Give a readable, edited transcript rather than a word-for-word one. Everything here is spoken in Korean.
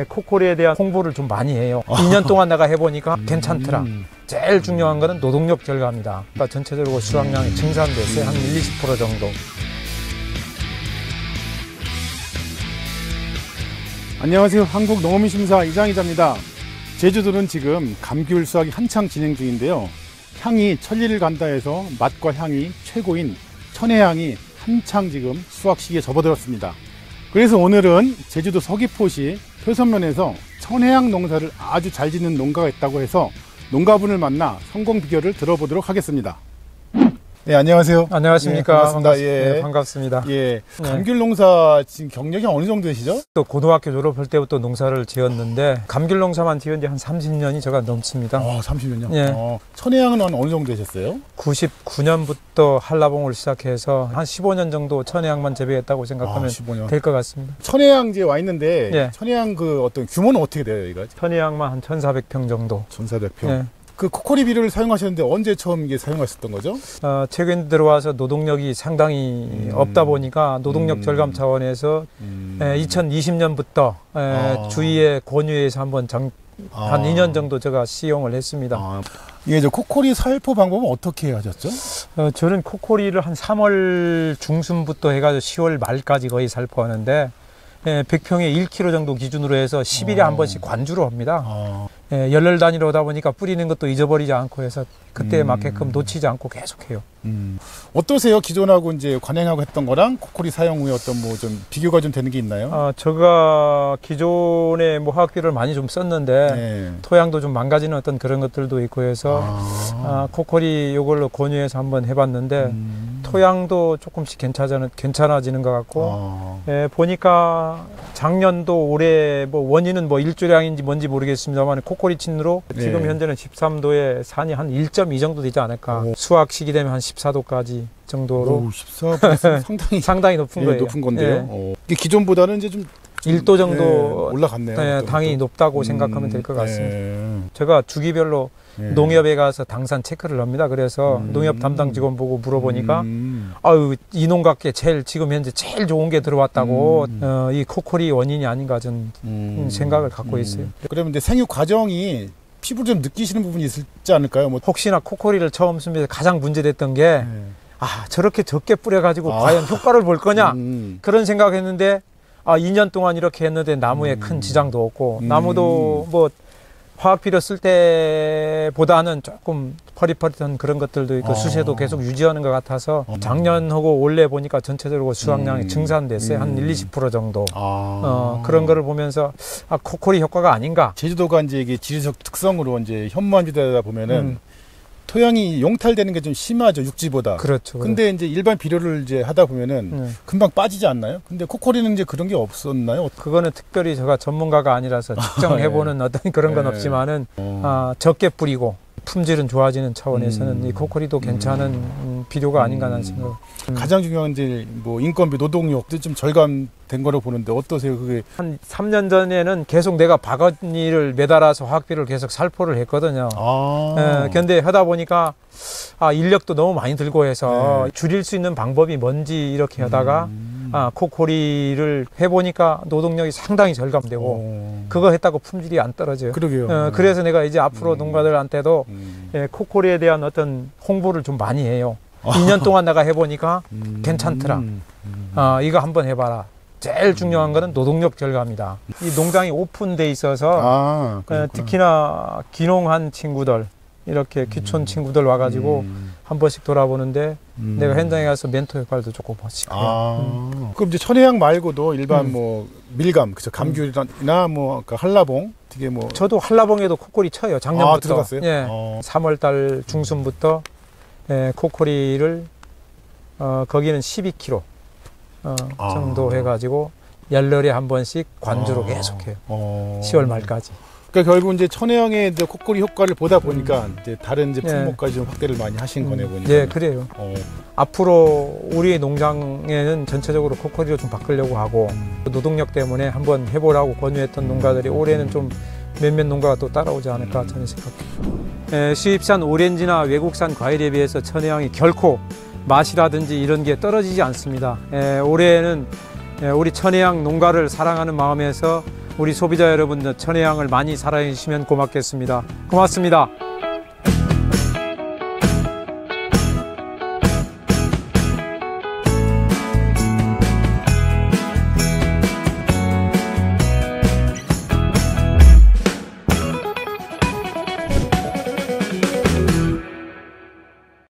코코리에 대한 홍보를 좀 많이 해요. 2년 동안 내가 해보니까 괜찮더라. 제일 중요한 거는 노동력 절감이다. 그러니까 전체적으로 수확량이 증산됐어요. 한 1-20% 정도. 안녕하세요. 한국농어민심사 이장희자입니다. 제주도는 지금 감귤 수확이 한창 진행 중인데요. 향이 천리를 간다 해서 맛과 향이 최고인 천혜향이 한창 지금 수확 시기에 접어들었습니다. 그래서 오늘은 제주도 서귀포시 표선면에서 천혜향 농사를 아주 잘 짓는 농가가 있다고 해서 농가분을 만나 성공 비결을 들어보도록 하겠습니다. 네, 안녕하세요. 안녕하십니까. 네, 반갑습니다. 예, 반갑습니다. 예, 감귤 농사 지금 경력이 어느 정도 되시죠? 또 고등학교 졸업할 때부터 농사를 지었는데 감귤 농사만 지은 지 한 30년이 제가 넘습니다. 30년요? 예. 천혜향은 어느 정도 되셨어요? 99년부터 한라봉을 시작해서 한 15년 정도 천혜향만 재배했다고 생각하면 될 것 같습니다. 천혜향 이제 와 있는데 예. 천혜향 그 어떤 규모는 어떻게 돼요, 이거? 천혜향만 한 1,400평 정도. 1,400평. 예. 그 코코리 비료를 사용하셨는데 언제 처음 이게 사용하셨던 거죠? 최근 들어와서 노동력이 상당히 없다 보니까 노동력 절감 차원에서 2020년부터 주위의 권유에서 한번 한 2년 정도 제가 시용을 했습니다. 이게 코코리 살포 방법은 어떻게 하셨죠? 저는 코코리를 한 3월 중순부터 해가지고 10월 말까지 거의 살포하는데 100평에 1kg 정도 기준으로 해서 10일에 한 번씩 관주로 합니다. 열흘 단위로 하다 보니까 뿌리는 것도 잊어버리지 않고 해서 그때에 맞게끔 놓치지 않고 계속해요. 어떠세요? 기존하고 이제 관행하고 했던 거랑 코코리 사용 후에 어떤 뭐 좀 비교가 좀 되는 게 있나요? 제가 기존에 뭐 화학비료를 많이 좀 썼는데 토양도 좀 망가지는 어떤 그런 것들도 있고 해서 코코리 이걸로 권유해서 한번 해봤는데 토양도 조금씩 괜찮아지는 것 같고 보니까 작년도 올해 뭐 원인은 뭐 일조량인지 뭔지 모르겠습니다만 코코리 친으로 지금 현재는 13도에 산이 한 1.2 정도 되지 않을까. 수확 시기 되면 한 14도까지 정도로. 14도 상당히 높은 거예요. 높은 건데요. 이게 기존보다는 이제 좀 1도 정도 올라갔네요. 당이 높다고 생각하면 될 것 같습니다. 제가 주기별로 농협에 가서 당산 체크를 합니다. 그래서 농협 담당 직원 보고 물어보니까 아유, 이 농가께 지금 현재 제일 좋은 게 들어왔다고 이 코코리 원인이 아닌가 저는 생각을 갖고 있어요. 그러면 이제 생육 과정이 피부를 좀 느끼시는 부분이 있지 않을까요? 뭐 혹시나 코코리를 처음 쓰면서 가장 문제됐던 게 저렇게 적게 뿌려가지고 과연 효과를 볼 거냐 그런 생각했는데 2년 동안 이렇게 했는데 나무에 큰 지장도 없고 나무도 뭐 화학비료 쓸 때보다는 조금 퍼릿퍼릿한 그런 것들도 있고 수세도 계속 유지하는 것 같아서 작년하고 올해 보니까 전체적으로 수확량이 증산됐어요. 한 1-20% 정도. 그런 거를 보면서 코코리 효과가 아닌가. 제주도가 이제 이게 지리적 특성으로 이제 현무암지대다 보면은 토양이 용탈되는 게 좀 심하죠, 육지보다. 그렇죠. 근데 이제 일반 비료를 이제 하다 보면은 금방 빠지지 않나요? 근데 코코리는 이제 그런 게 없었나요? 그거는 특별히 제가 전문가가 아니라서 측정해보는 어떤 그런 건 없지만은 적게 뿌리고 품질은 좋아지는 차원에서는 이 코코리도 괜찮은 비료가 아닌가 하는 생각. 가장 중요한 이제 뭐 인건비, 노동력도 좀 절감된 거로 보는데 어떠세요? 그게 한 3년 전에는 계속 내가 바구니를 매달아서 화학비료를 계속 살포를 했거든요. 근데 하다 보니까 인력도 너무 많이 들고 해서 줄일 수 있는 방법이 뭔지 이렇게 하다가 코코리를 해보니까 노동력이 상당히 절감되고 그거 했다고 품질이 안 떨어져요. 그러게요. 그래서 내가 이제 앞으로 농가들한테도 코코리에 대한 어떤 홍보를 좀 많이 해요. 2년 동안 내가 해보니까 괜찮더라. 이거 한번 해봐라. 제일 중요한 거는 노동력 절감이다. 이 농장이 오픈돼 있어서 특히나 귀농한 친구들 이렇게 귀촌 친구들 와가지고 한 번씩 돌아보는데 내가 현장에 가서 멘토 역할도 조금 하시고. 그럼 이제 천혜향 말고도 일반 뭐 밀감, 그죠? 감귤이나 뭐 한라봉, 되게 뭐 저도 한라봉에도 코코리 쳐요. 작년부터. 들어갔어요? 3월달 중순부터 코코리를 거기는 12kg 정도 해가지고 열흘에 한 번씩 관주로 계속해요. 10월 말까지. 그러니까 결국 이제 천혜향의 코코리 효과를 보다 보니까 이제 다른 이제 품목까지 좀 확대를 많이 하신 거네 보니까. 네, 그래요. 앞으로 우리 농장에는 전체적으로 코코리로 좀 바꾸려고 하고 노동력 때문에 한번 해보라고 권유했던 농가들이 올해는 좀 몇몇 농가가 또 따라오지 않을까 저는 생각합니다. 수입산 오렌지나 외국산 과일에 비해서 천혜향이 결코 맛이라든지 이런 게 떨어지지 않습니다. 올해는 우리 천혜향 농가를 사랑하는 마음에서 우리 소비자 여러분들 천혜향을 많이 사랑해 주시면 고맙겠습니다. 고맙습니다.